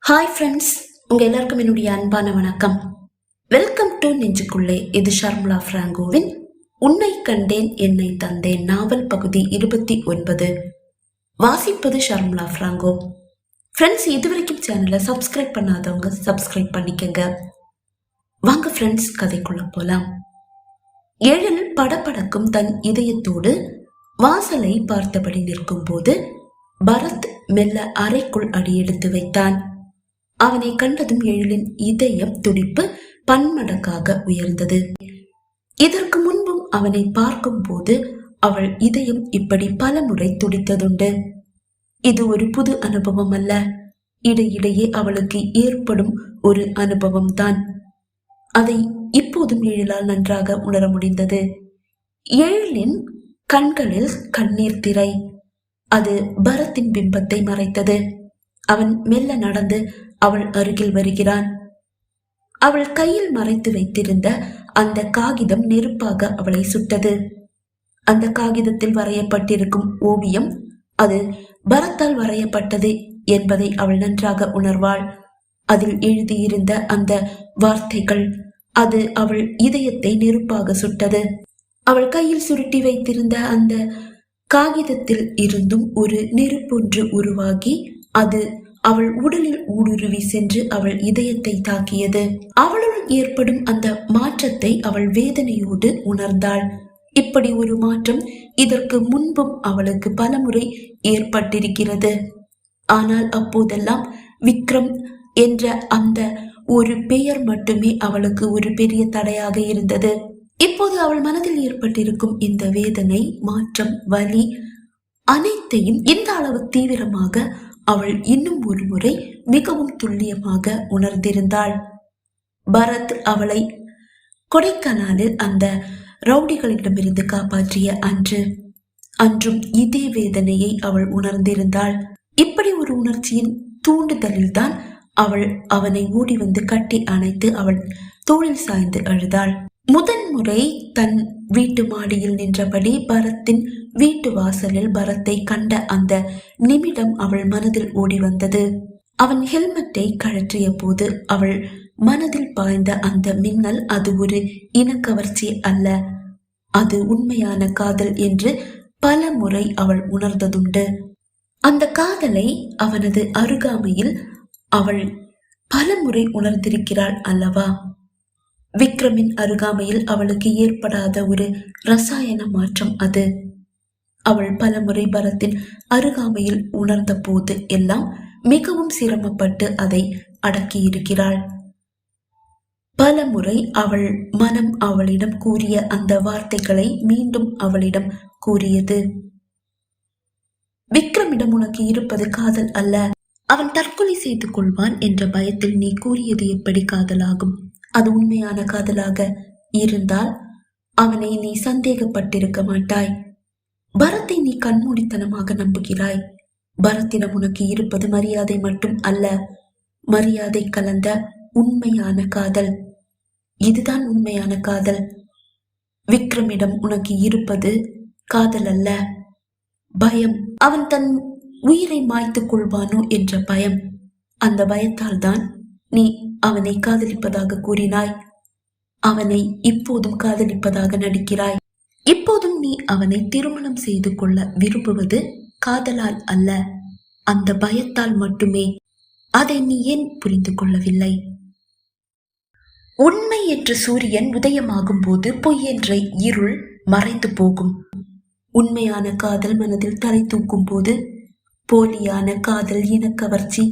Hi friends, உங்கள் எல்லாருக்கும் என்னுடைய அன்பான வணக்கம். வெல்கம் டு நெஞ்சுக்குள்ளே. இது ஷர்மிளா ஃப்ராங்கோவின் உன்னை கண்டேன் என்னை தந்தேன் நாவல் பகுதி 29. வாசிப்பது ஷர்மிளா ஃப்ராங்கோ. ஃப்ரெண்ட்ஸ், இதுவரைக்கும் சேனலை சப்ஸ்கிரைப் பண்ணாதவங்க சப்ஸ்கிரைப் பண்ணிக்கங்க. வாங்க ஃப்ரெண்ட்ஸ், கதைக்குள்ள போலாம். எழில் படபடக்கும் தன் இதயத்தோடு வாசலை பார்த்தபடி நிற்கும் போது பரத் மெல்ல அறைக்குள் அடியெடுத்து வைத்தான். அவனை கண்டதும் எழிலின் இதயம் துடிப்பு பன்மடங்காக உயர்ந்தது. இதற்கு முன்பும் அவனை பார்க்கும் போது அவள் இதயம் இப்படி பல முறை துடித்ததுண்டு. இது ஒரு புது அனுபவம் அல்ல, இடையிடையே அவளுக்கு ஏற்படும் ஒரு அனுபவம் தான். அதை இப்போதும் எழிலால் நன்றாக உணர முடிந்தது. எழிலின் கண்களில் கண்ணீர் திரை. அது பரத்தின் பிம்பத்தை மறைத்தது. அவன் மெல்ல நடந்து அவள் அருகில் வருகிறான். அவள் கையில் மறைத்து வைத்திருந்த அந்த காகிதம் நெருப்பாக அவளை சுட்டது. அந்த காகிதத்தில் வரையப்பட்டிருக்கும் ஓவியம் அது பரத்தால் வரையப்பட்டது என்பதை அவள் நன்றாக உணர்வாள். அதில் எழுதியிருந்த அந்த வார்த்தைகள் அது அவள் இதயத்தை நெருப்பாக சுட்டது. அவள் கையில் சுருட்டி வைத்திருந்த அந்த காகிதத்தில் இருந்தும் ஒரு நெருப்பொன்று உருவாகி அது அவள் உடலில் ஊடுருவி சென்று அவள் இதயத்தை தாக்கியது. அவளுள் ஏற்படும் அந்த மாற்றத்தை அவள் வேதனையோடு உணர்ந்தாள். இப்படி ஒரு மாற்றம் இதற்கு முன்பும் அவளுக்கு பலமுறை ஏற்பட்டிருக்கிறது. ஆனால் அப்போதெல்லாம் விக்ரம் என்ற அந்த ஒரு பெயர் மட்டுமே அவளுக்கு ஒரு பெரிய தடையாக இருந்தது. இப்போது அவள் மனதில் ஏற்பட்டிருக்கும் இந்த வேதனை, மாற்றம், வலி அனைத்தையும் இந்த அளவு தீவிரமாக அவள் இன்னும் ஒரு முறை மிகவும் துல்லியமாக உணர்ந்திருந்தாள். பரத் அவளை கொடைக்கானலில் அந்த ரவுடிகளிடமிருந்து காப்பாற்றிய அன்றும் இதே வேதனையை அவள் உணர்ந்திருந்தாள். இப்படி ஒரு உணர்ச்சியின் தூண்டுதலில்தான் அவள் அவனை ஓடி வந்து கட்டி அணைத்து அவள் தோளில் சாய்ந்து அழுதாள். முதன்முறை தன் வீட்டு மாடியில் நின்றபடி பரத்தின் வீட்டு வாசலில் பரத்தை கண்ட அந்த நிமிடம் அவள் மனதில் ஓடி வந்தது. அவன் ஹெல்மெட்டை கழற்றிய போது அவள் மனதில் பாய்ந்த அந்த மின்னல் அது ஒரு இனக்கவர்ச்சி அல்ல, அது உண்மையான காதல் என்று பல முறை அவள் உணர்ந்ததுண்டு. அந்த காதலை அவனது அருகாமையில் அவள் பல முறை உணர்ந்திருக்கிறாள் அல்லவா? விக்ரமின் அருகாமையில் அவளுக்கு ஏற்படாத ஒரு ரசாயன மாற்றம் அது. அவள் பல முறை பரத்தின் அருகாமையில் உணர்ந்த போது எல்லாம் மிகவும் சிரமப்பட்டு அதை அடக்கியிருக்கிறாள். பல முறை அவள் மனம் அவளிடம் கூறிய அந்த வார்த்தைகளை மீண்டும் அவளிடம் கூறியது. விக்ரமிடம் உனக்கு இருப்பது காதல் அல்ல, அவன் தற்கொலை செய்து கொள்வான் என்ற பயத்தில் நீ கூறியது எப்படி காதலாகும்? அது உண்மையான காதலாக இருந்தால் அவனை நீ சந்தேகப்பட்டிருக்க மாட்டாய். பரத்தை நீ கண்மூடித்தனமாக நம்புகிறாய். பரத்திடம் உனக்கு இருப்பது மரியாதை மட்டும் அல்ல, மரியாதை கலந்த உண்மையான காதல். இதுதான் உண்மையான காதல். விக்ரமிடம் உனக்கு இருப்பது காதல் அல்ல, பயம். அவன் தன் உயிரை மாய்த்துக் கொள்வானோ என்ற பயம். அந்த பயத்தால் தான் நீ அவனை காதலிப்பதாக கூறினாய். அவனை இப்போதும் காதலிப்பதாக நடிக்கிறாய். இப்போதும் நீ அவனை திருமணம் செய்து கொள்ள விரும்புவது காதலால் அல்ல, அந்த பயத்தால் மட்டுமே. அதை நீ ஏன் புரிந்து கொள்ளவில்லை? உண்மை என்ற சூரியன் உதயமாகும் போது பொய் என்ற இருள் மறைந்து போகும். உண்மையான காதல் மனதில் தலை தூக்கும் போது போலியான காதல், இனக்கவர்ச்சி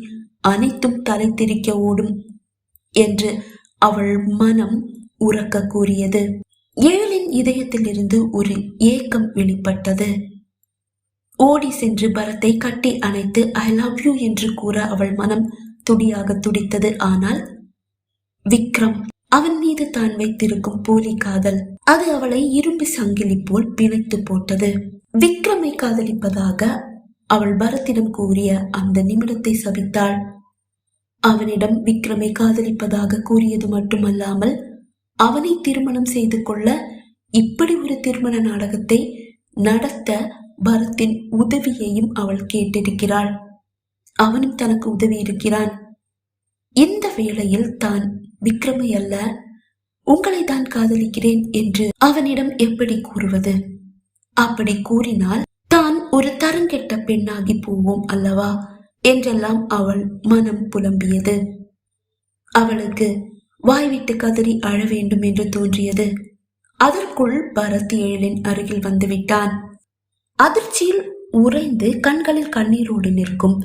அனைத்தும் தலை திரிக்க ஓடும் என்று அவள் மனம் உறக்க கூறியது. எழிலின் இதயத்தில் இருந்து ஒரு ஏக்கம் வெளிப்பட்டது. ஓடி சென்று பரத்தை கட்டி அணைத்து ஐ லவ் யூ என்று கூற அவள் மனம் துடியாக துடித்தது. ஆனால் விக்ரம், அவன் மீது தான் வைத்திருக்கும் போலி காதல், அது அவளை இரும்பு சங்கிலி போல் பிணைத்து போட்டது. விக்ரமை காதலிப்பதாக அவள் பரத்திடம் கூறிய அந்த நிமிடத்தை சபித்தாள். அவனிடம் விக்ரமை காதலிப்பதாக கூறியது மட்டுமல்லாமல் அவனை திருமணம் செய்து கொள்ள இப்படி ஒரு திருமண நாடகத்தை நடத்த பரத்தின் உதவியையும் அவள் கேட்டிருக்கிறாள். அவனும் தனக்கு உதவி இருக்கிறான். இந்த வேளையில் தான் விக்ரமை அல்ல, உங்களை தான் காதலிக்கிறேன் என்று அவனிடம் எப்படி கூறுவது? அப்படி கூறினால் தான் ஒரு தரங்கெட்ட பெண்ணாகி போவோம் அல்லவா என்றெல்லாம் அவள் மனம் புலம்பியது. அவளுக்கு வாய்விட்டு கதறி அழ வேண்டும் என்று தோன்றியது. அதற்குள் பரத் எழிலின் அருகில் வந்துவிட்டான். அதிர்ச்சியில் உறைந்து கண்களில் கண்ணீரோடு நிற்கும்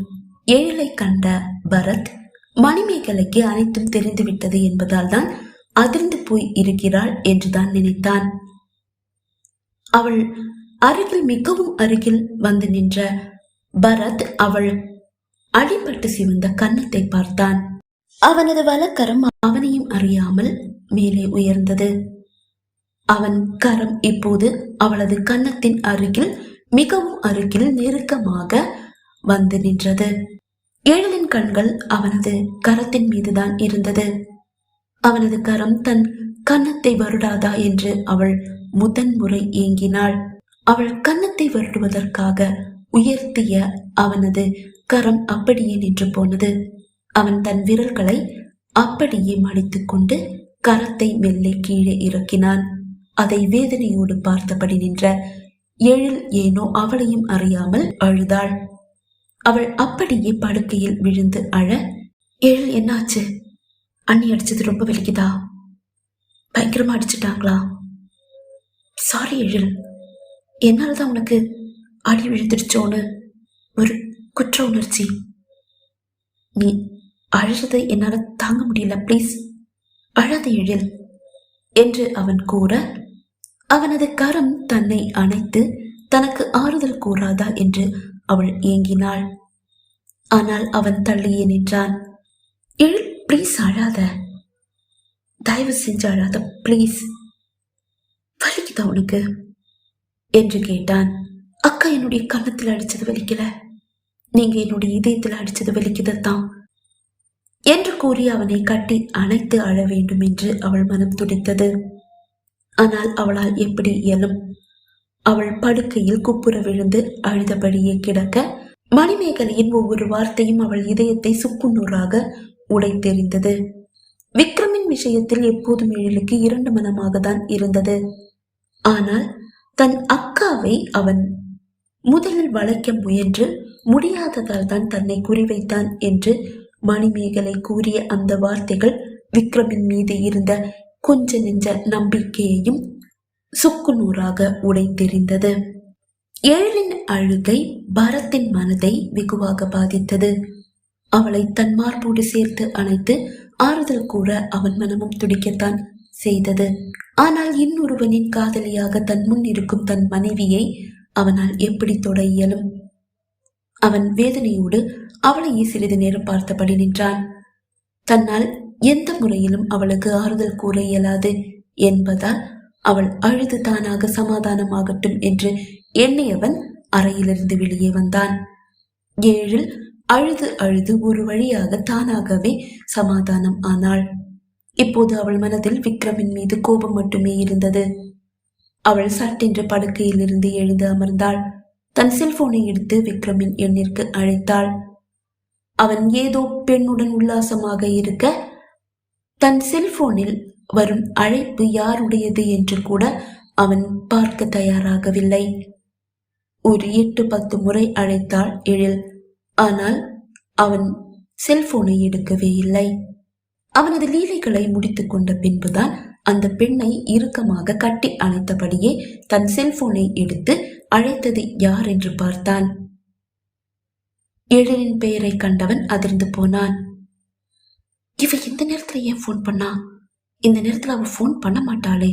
எழிலை கண்ட பரத், மணிமேகலைக்கு அனைத்தும் தெரிந்துவிட்டது என்பதால் தான் அதிர்ந்து போய் இருக்கிறாள் என்றுதான் நினைத்தான். அவள் அருகில் மிகவும் அருகில் வந்து நின்ற பரத் அவள் அடிபட்டு சிவந்த கன்னத்தை பார்த்தான். அவனது வலக்கரம் அவனையும் அறியாமல் மேலே உயர்ந்தது. அவன் கரம் இப்போது அவளது கன்னத்தின் அருகில் மிகவும் அருகில் நெருக்கமாக வந்து நின்றது. எழிலின் கண்கள் அவனது கரத்தின் மீதுதான் இருந்தது. அவனது கரம் தன் கன்னத்தை வருடாதா என்று அவள் முதன்முறை ஏங்கினாள். அவள் கன்னத்தை வருடுவதற்காக உயர்த்திய அவனது கரம் அப்படியே நின்று போனது. அவன் தன் விரல்களை அப்படியே மடித்துக் கொண்டு கரத்தை மெல்லே கீழே இறக்கினான். அதை வேதனையோடு பார்த்தபடி நின்ற எழில் ஏனோ அவளையும் அறியாமல் அழுதாள். அவள் அப்படியே படுக்கையில் விழுந்து அழ, எழில் என்னாச்சு? அண்ணி அடிச்சது ரொம்ப வலிக்குதா? பயங்கரமா அடிச்சுட்டாங்களா? சாரி எழில், என்னால்தான் உனக்கு அடி விழுந்துடுச்சோன்னு ஒரு குற்ற உணர்ச்சி. நீ அழுறதை என்னால தாங்க முடியல, பிளீஸ் அழாத எழில் என்று அவன் கூற, அவனது கரம் தன்னை அணைத்து தனக்கு ஆறுதல் கூறாதா என்று அவள் ஏங்கினாள். ஆனால் அவன் தள்ளியே நின்றான். எழில், பிளீஸ் அழாத, தயவு செஞ்சு அழாத பிளீஸ். வலிக்குதா உனக்கு என்று கேட்டான். அக்கா என்னுடைய கன்னத்தில் அடிச்சது வலிக்கல, நீங்க என்னுடைய இதயத்தில் அடிச்சது வலிக்குதான் என்று கூறி அவனை கட்டி அணைத்து அழ வேண்டும் என்று அவள் மனம் துடித்தது. ஆனால் அவளால் எப்படி இயலும்? அவள் படுக்கையில் குப்புற விழுந்து அழுதபடியே கிடக்க, மணிமேகலையின் ஒவ்வொரு வார்த்தையும் அவள் இதயத்தை சுக்குநூறாக உடைத்தெறிந்தது. விக்ரமின் விஷயத்தில் எப்போதும் எழிலுக்கு 2 மனமாக தான் இருந்தது. ஆனால் தன் அக்காவை அவன் முதலில் வளைக்க முயன்று முடியாததால் தான் தன்னை குறிவைத்தான் என்று மணிமேகலை கூறிய அந்த வார்த்தைகள் விக்ரமின் மீது இருந்த கொஞ்ச நெஞ்ச நம்பிக்கையையும் சுக்குநூறாக உடைத்தெறிந்தது. எழிலின் அழுகை பரத்தின் மனதை வெகுவாக பாதித்தது. அவளை தன் மார்போடு சேர்த்து அணைத்து ஆறுதல் கூற அவன் மனமும் துடிக்கத்தான் செய்தது. ஆனால் இன்னொருவனின் காதலியாக தன் முன் இருக்கும் தன் மனைவியை அவனால் எப்படி தொட இயலும்? அவன் வேதனையோடு அவளையே சிறிது நேரம் பார்த்தபடி நின்றான். தன்னால் எந்த முறையிலும் அவளுக்கு ஆறுதல் கூற இயலாது என்பதால் அவள் அழுது தானாக சமாதானமாகட்டும் என்று எண்ணியவன் அறையிலிருந்து வெளியே வந்தான். எழில் அழுது அழுது ஒரு வழியாக தானாகவே சமாதானம் ஆனாள். இப்போது அவள் மனதில் விக்ரமின் மீது கோபம் மட்டுமே இருந்தது. அவள் சட்டென்று படுக்கையில் இருந்து எழுந்து அமர்ந்தாள். தன் செல்போனை எடுத்து விக்ரமின் எண்ணிற்கு அழைத்தாள். அவன் ஏதோ பெண்ணுடன் உல்லாசமாக இருக்க தன் செல்போனில் வரும் அழைப்பு யாருடையது என்று கூட அவன் பார்க்க தயாராகவில்லை. ஒரு 8-10 முறை அழைத்தாள் எழில். ஆனால் அவன் செல்போனை எடுக்கவே இல்லை. அவனது லீலைகளை முடித்துக் கொண்ட பின்புதான் அந்த பெண்ணை இறுக்கமாக கட்டி அணைத்தபடியே தன் செல்போனை எடுத்து அழைத்தது யார் என்று பார்த்தான். எழிலின் பெயரை கண்டவன் அதிர்ந்து போனான். இவ இந்த நேரத்துல ஏன் போன் பண்ணா? இந்த நேரத்துல அவ போன் பண்ண மாட்டாளே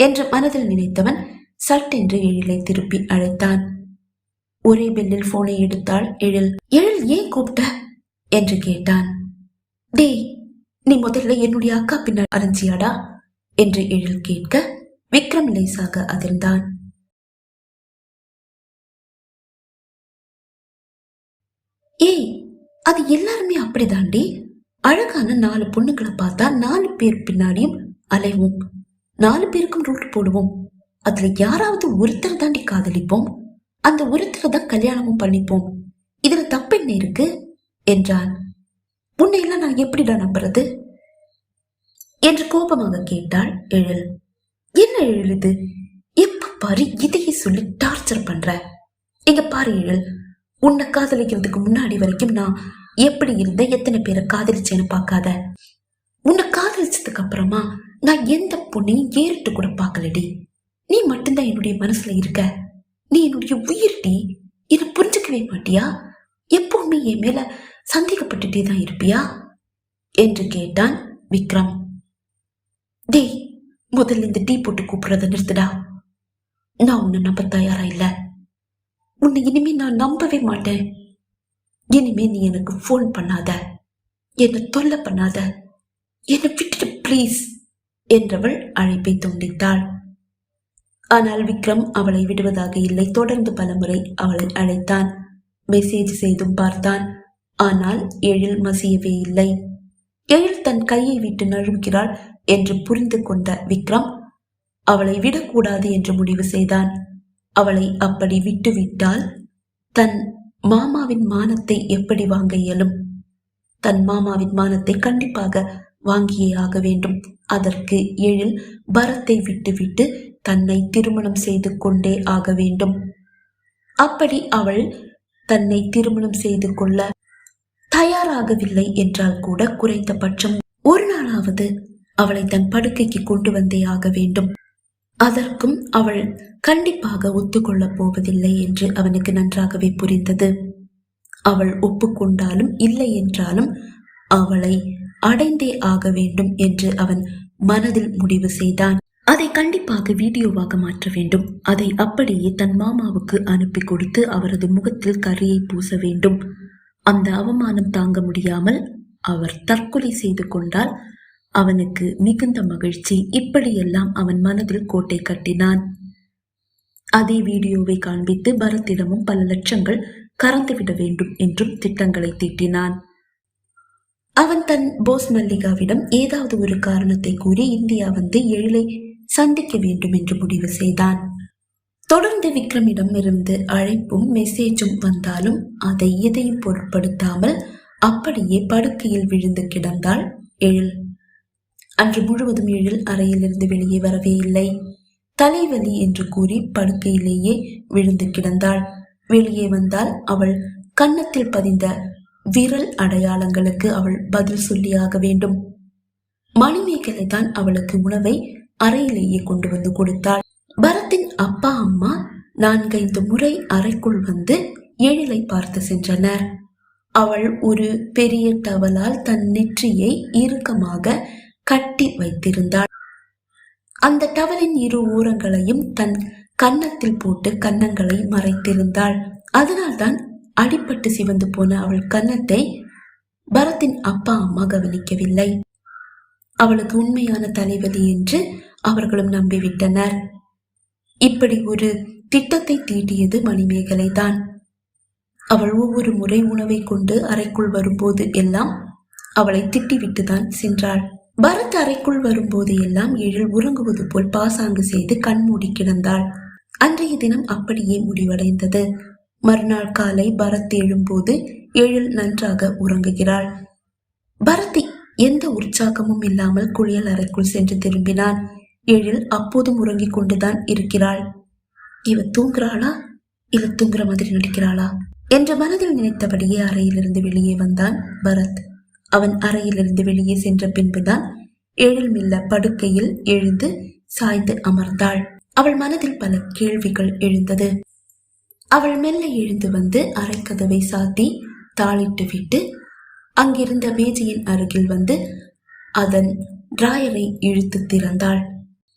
என்று மனதில் நினைத்தவன் சட்டென்று எழிலை திருப்பி அழைத்தான். ஒரே பெல்லில் போனை எடுத்தாள் எழில். எழில், ஏன் கூப்பிட்ட என்று கேட்டான். டேய், நீ முதல்ல என்னுடைய அக்கா பின்னால் அலைஞ்சியாடா என்று எழில் கேட்க விக்ரம் லேசாக அதிர்ந்தான். ஏய், அது எல்லாருமே அப்படிதாண்டி. அழகான 4 பொண்ணுங்களை பார்த்தா 4 பேர் பின்னாடியும் அலைவோம், 4 பேருக்கும் ரூட் போடுவோம். அதுல யாராவது ஒருத்தர் தாண்டி காதலிப்போம், அந்த ஒருத்தரை தான் கல்யாணமும் பண்ணிப்போம். இதுல தப்பென்ன இருக்கு என்றான். உன்னை எல்லாம் நான் எப்படிடா நம்புறது என்று கோபமாக கேட்டாள் எழில். என்ன எழில் இது? எப்ப பாரு இதையே சொல்லி டார்ச்சர் பண்ற. இங்க பாரு எழில், உன்னை காதலிக்கிறதுக்கு முன்னாடி வரைக்கும் நான் எப்படி இருந்த, எத்தனை பேரை காதலிச்சேன்னு பார்க்காத. உன்னை காதலிச்சதுக்கு அப்புறமா நான் எந்த பொண்ணையும் ஏறிட்டு கூட பார்க்கலடி. நீ மட்டும்தான் என்னுடைய மனசுல இருக்க. நீ என்னுடைய உயிர்டி. என்ன புரிஞ்சுக்கவே மாட்டியா? எப்பவுமே என் மேல சந்தேகப்பட்டுட்டே தான் இருப்பியா என்று கேட்டான் விக்ரம். டேய், முதல்ல இந்த டீ போட்டு கூப்பிடுறத நிறுத்துடா. நான் உன்னை நம்ப தயாரா இல்ல. உன்னை இனிமே நான் நம்பவே மாட்டேன். இனிமே நீ எனக்கு போன் பண்ணாத, என்ன தொல்லை பண்ணாத, என்னை விட்டுட்டு பிளீஸ் என்றவள் அழைப்பை துண்டித்தாள். ஆனால் விக்ரம் அவளை விடுவதாக இல்லை. தொடர்ந்து பலமுறை அவளை அழைத்தான். மெசேஜ் செய்தும் பார்த்தான். ஆனால் எழில் மசியவே இல்லை. எழில் தன் கையை விட்டு நழுவுகிறாள் என்று புரிந்து கொண்ட விக்ரம் அவளை விடக்கூடாது என்று முடிவு செய்தான். அவளை அப்படி விட்டுவிட்டால் தன் மாமாவின் மானத்தை எப்படி வாங்க இயலும்? தன் மாமாவின் மானத்தை கண்டிப்பாக வாங்கியே ஆக வேண்டும். அதற்கு எழில் பரத்தை விட்டுவிட்டு தன்னை திருமணம் செய்து கொண்டே ஆக வேண்டும். அப்படி அவள் தன்னை திருமணம் செய்து கொள்ள தயாராகவில்லை என்றால் கூட குறைந்தபட்சம் ஒரு நாளாவது அவளை தன் படுக்கைக்கு கொண்டு வந்தே ஆக வேண்டும். அதற்கும் அவள் கண்டிப்பாக ஒத்துக்கொள்ளப் போவதில்லை என்று அவனுக்கு நன்றாகவே புரிந்தது. அவள் ஒப்புக்கொண்டாலும் இல்லை என்றாலும் அவளை அடைந்தே ஆக வேண்டும் என்று அவன் மனதில் முடிவு செய்தான். அதை கண்டிப்பாக வீடியோவாக மாற்ற வேண்டும். அதை அப்படியே தன் மாமாவுக்கு அனுப்பி கொடுத்து அவரது முகத்தில் கரியை பூச வேண்டும். அந்த அவமானம் தாங்க முடியாமல் அவர் தற்கொலை செய்து கொண்டால் அவனுக்கு மிகுந்த மகிழ்ச்சி. இப்படியெல்லாம் அவன் மனதில் கோட்டை கட்டினான். அதே வீடியோவை காண்பித்து பரத்திடமும் பல லட்சங்கள் கறந்துவிட வேண்டும் என்றும் திட்டங்களை தீட்டினான். அவன் தன் போஸ் மல்லிகாவிடம் ஏதாவது ஒரு காரணத்தை கூறி இந்தியா வந்து எழிலை சந்திக்க வேண்டும் என்று முடிவு செய்தான். தொடர்ந்து விக்ரமிடம் இருந்து அழைப்பும் மெசேஜும் வந்தாலும் அதை எதையும் பொருட்படுத்தாமல் அப்படியே படுக்கையில் விழுந்து கிடந்தாள் எழில். அன்று முழுவதும் எழில் அறையிலிருந்து வெளியே வரவே இல்லை. தலைவலி என்று கூறி படுக்கையிலேயே விழுந்து கிடந்தாள். வெளியே வந்தால் அவள் கன்னத்தில் பதிந்த விரல் அடையாளங்களுக்கு அவள் பதில் சொல்லியாக வேண்டும். மணிமேகலை தான் அவளுக்கு உணவை அறையிலேயே கொண்டு வந்து கொடுத்தாள். பரத்தின் அப்பா அம்மா 4-5 முறை அறைக்குள் வந்து எழிலை பார்த்து சென்றனர். அவள் ஒரு பெரிய டவலால் தன் நெற்றியை இறுக்கமாக கட்டி வைத்திருந்தாள். அந்த டவலின் 2 ஓரங்களையும் தன் கன்னத்தில் போட்டு கன்னங்களை மறைத்திருந்தாள். அதனால்தான் அடிபட்டு சிவந்து போன அவள் கன்னத்தை பரத்தின் அப்பா அம்மா கவனிக்கவில்லை. அவளுக்கு உண்மையான தலைவலி என்று அவர்களும் நம்பிவிட்டனர். இப்படி ஒரு திட்டத்தை தீட்டியது மணிமேகலை தான். அவள் ஒவ்வொரு முறை உணவை கொண்டு அறைக்குள் வரும்போது எல்லாம் அவளை திட்டிவிட்டுதான் சென்றாள். பரத் அறைக்குள் வரும்போது எல்லாம் எழில் உறங்குவது போல் பாசாங்கு செய்து கண்மூடி கிடந்தாள். அன்றைய தினம் அப்படியே முடிவடைந்தது. மறுநாள் காலை பரத் எழும்போது எழில் நன்றாக உறங்குகிறாள். பரத் எந்த உற்சாகமும் இல்லாமல் குளியல் அறைக்குள் சென்று திரும்பினான். எழில் அப்போதும் உறங்கிக் கொண்டுதான் இருக்கிறாள். இவ தூங்குறாளா இல்ல தூங்குற மாதிரி நடிக்கிறாளா என்ற மனதில் நினைத்தபடியே அறையிலிருந்து வெளியே வந்தான் பரத். அவன் அறையிலிருந்து வெளியே சென்ற பின்புதான் எழில் மெல்ல படுக்கையில் எழுந்து சாய்ந்து அமர்ந்தாள். அவள் மனதில் பல கேள்விகள் எழுந்தது. அவள் மெல்ல எழுந்து வந்து அறைக்கதவை சாத்தி தாளிட்டு விட்டு அங்கிருந்த மேஜையின் அருகில் வந்து அதன் டிராயரை இழுத்து திறந்தாள்.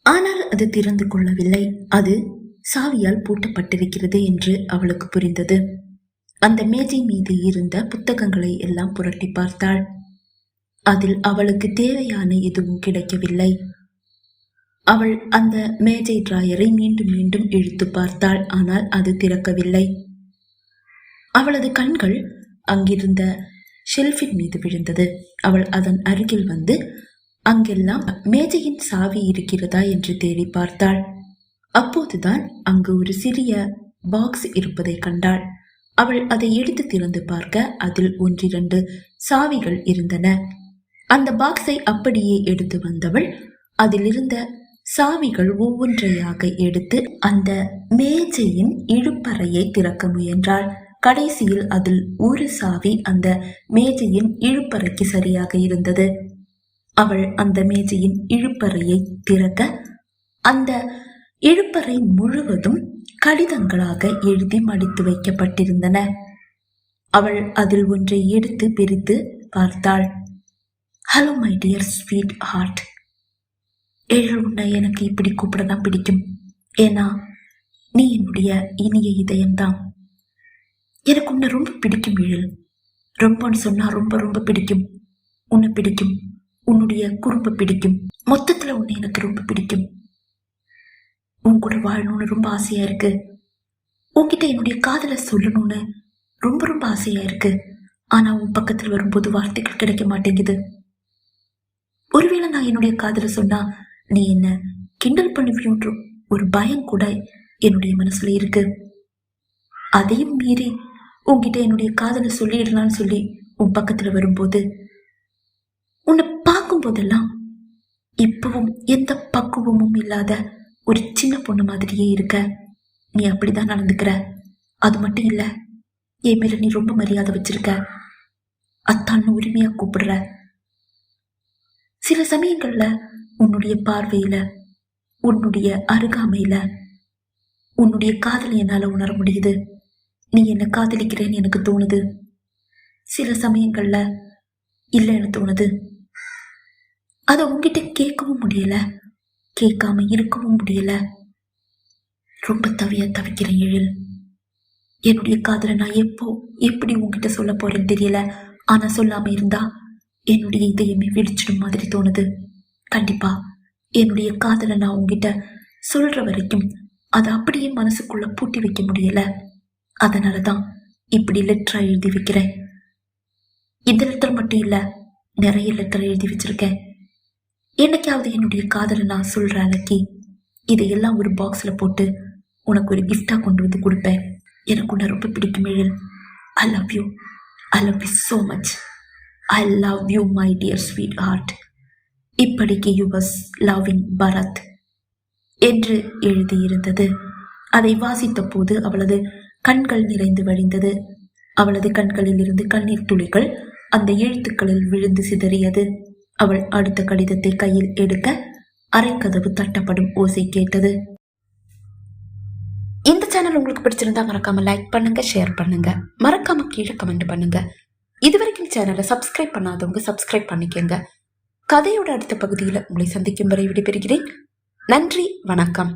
ஆனால் அது திறந்து கொள்ளவில்லை. அது சாவியால் பூட்டப்பட்டிருக்கிறது என்று அவளுக்கு புரிந்தது. அந்த மேஜை மீது இருந்த புத்தகங்களை எல்லாம் புரட்டி பார்த்தாள். அதில் அவளுக்கு தேவையான எதுவும் கிடைக்கவில்லை. அவள் அந்த மேஜை டிராயரை மீண்டும் மீண்டும் இழுத்து பார்த்தாள். ஆனால் அது திறக்கவில்லை. அவளது கண்கள் அங்கிருந்த ஷெல்ஃபின் மீது விழுந்தது. அவள் அதன் அருகில் வந்து அங்கெல்லாம் மேஜையின் சாவி இருக்கிறதா என்று தேடி பார்த்தாள். அப்போதுதான் அங்கு ஒரு சிறிய பாக்ஸ் இருப்பதை கண்டாள். அவள் அதை எடுத்து திறந்து பார்க்க அதில் 1-2 சாவிகள் இருந்தன. அந்த பாக்ஸை அப்படியே எடுத்து வந்தவள் அதில் இருந்த சாவிகள் ஒவ்வொன்றையாக எடுத்து அந்த மேஜையின் இழுப்பறையை திறக்க முயன்றாள். கடைசியில் அதில் ஒரு சாவி அந்த மேஜையின் இழுப்பறைக்கு சரியாக இருந்தது. அவள் அந்த மேஜையின் இழுப்பறையை திறக்க அந்த இழுப்பறை முழுவதும் கடிதங்களாக எழுதி மடித்து வைக்கப்பட்டிருந்தன. அவள் அதில் ஒன்றை எடுத்து பிரித்து பார்த்தாள். Hello my dear sweetheart. உன்னை எனக்கு இப்படி கூப்பிடதான் பிடிக்கும். ஏன்னா நீ என்னுடைய இனிய இதயம்தான். எனக்கு உன்னை ரொம்ப பிடிக்கும் எழில். ரொம்பன்னு சொன்னா ரொம்ப ரொம்ப பிடிக்கும். உன்னை பிடிக்கும், உன்னுடைய குறும்பு பிடிக்கும். மொத்தத்துல உன்னை எனக்கு ரொம்ப பிடிக்கும். உன் கூட வாழணும்னு ரொம்ப ஆசையா இருக்கு. உன்கிட்ட என்னுடைய காதலை சொல்லணும்னு ரொம்ப ரொம்ப ஆசையா இருக்கு. ஆனா உன் பக்கத்துல வரும்போது வார்த்தைகள் கிடைக்க மாட்டேங்குது. ஒருவேளை நான் என்னுடைய காதலை சொன்னா நீ என்ன கிண்டல் பண்ணுவியோன்ற ஒரு பயம் கூட என்னுடைய மனசுல இருக்கு. அதையும் மீறி உன்கிட்ட என்னுடைய காதலை சொல்லிடலான்னு சொல்லி உன் பக்கத்துல வரும்போது உன்னை பார்க்கும் போதெல்லாம் இப்பவும் எந்த பக்குவமும் இல்லாத ஒரு சின்ன பொண்ணு மாதிரியே இருக்க. நீ அப்படிதான் நடந்துக்கிற. அது மட்டும் இல்ல, என் மேல நீ ரொம்ப மரியாதை வச்சிருக்க. அத்தான்னு உரிமையா கூப்பிடுற. சில சமயங்கள்ல உன்னுடைய பார்வையில, உன்னுடைய அருகாமையில உன்னுடைய காதலை என்னால உணர முடியுது. நீ என்ன காதலிக்கிறேன்னு எனக்கு தோணுது. சில சமயங்கள்ல இல்லைன்னு தோணுது. அதை உன்கிட்ட கேட்கவும் முடியல, கேட்காம இருக்கவும் முடியல. ரொம்ப தவிக்கிறேன் எழில். என்னுடைய காதலை நான் எப்படி உன்கிட்ட சொல்ல போறேன்னு தெரியல. ஆனா சொல்லாம இருந்தா என்னுடைய இதயமே வெடிச்சிடும் மாதிரி தோணுது. கண்டிப்பா என்னுடைய காதலை நான் உன்கிட்ட சொல்ற வரைக்கும் அதை அப்படியே மனசுக்குள்ள பூட்டி வைக்க முடியல. அதனாலதான் இப்படி லெட்டரா எழுதி வைக்கிறேன். இந்த லெட்டர் மட்டும் இல்ல, நிறைய லெட்டர் எழுதி வச்சிருக்கேன். என்னைக்காவது என்னுடைய காதலை நான் சொல்ற அன்னைக்கு இதையெல்லாம் ஒரு பாக்ஸ்ல போட்டு உனக்கு ஒரு கிஃப்டா கொண்டு வந்து கொடுப்பேன். எனக்கு உன்னை ரொம்ப பிடிக்கும் Ezhil. I love you. I love you so much. I love you my dear sweetheart. இப்படிக்கு யுவர்ஸ் லவ்விங் பரத் என்று எழுதியிருந்தது. அதை வாசித்த போது அவளது கண்கள் நிறைந்து வழிந்தது. அவளது கண்களில் இருந்து கண்ணீர் துளிகள் அந்த எழுத்துக்களில் விழுந்து சிதறியது. அவள் அடுத்த கடிதத்தை கையில் எடுக்க அரைக்கதவு தட்டப்படும் ஓசை கேட்டது. இந்த சேனல் உங்களுக்கு பிடிச்சிருந்தா மறக்காம லைக் பண்ணுங்க, ஷேர் பண்ணுங்க, மறக்காம கீழே கமெண்ட் பண்ணுங்க. இதுவரைக்கும் சேனலை சப்ஸ்கிரைப் பண்ணாதவங்க சப்ஸ்கிரைப் பண்ணிக்கங்க. கதையோட அடுத்த பகுதியில் உங்களை சந்திக்கும் வரை விடைபெறுகிறேன். நன்றி, வணக்கம்.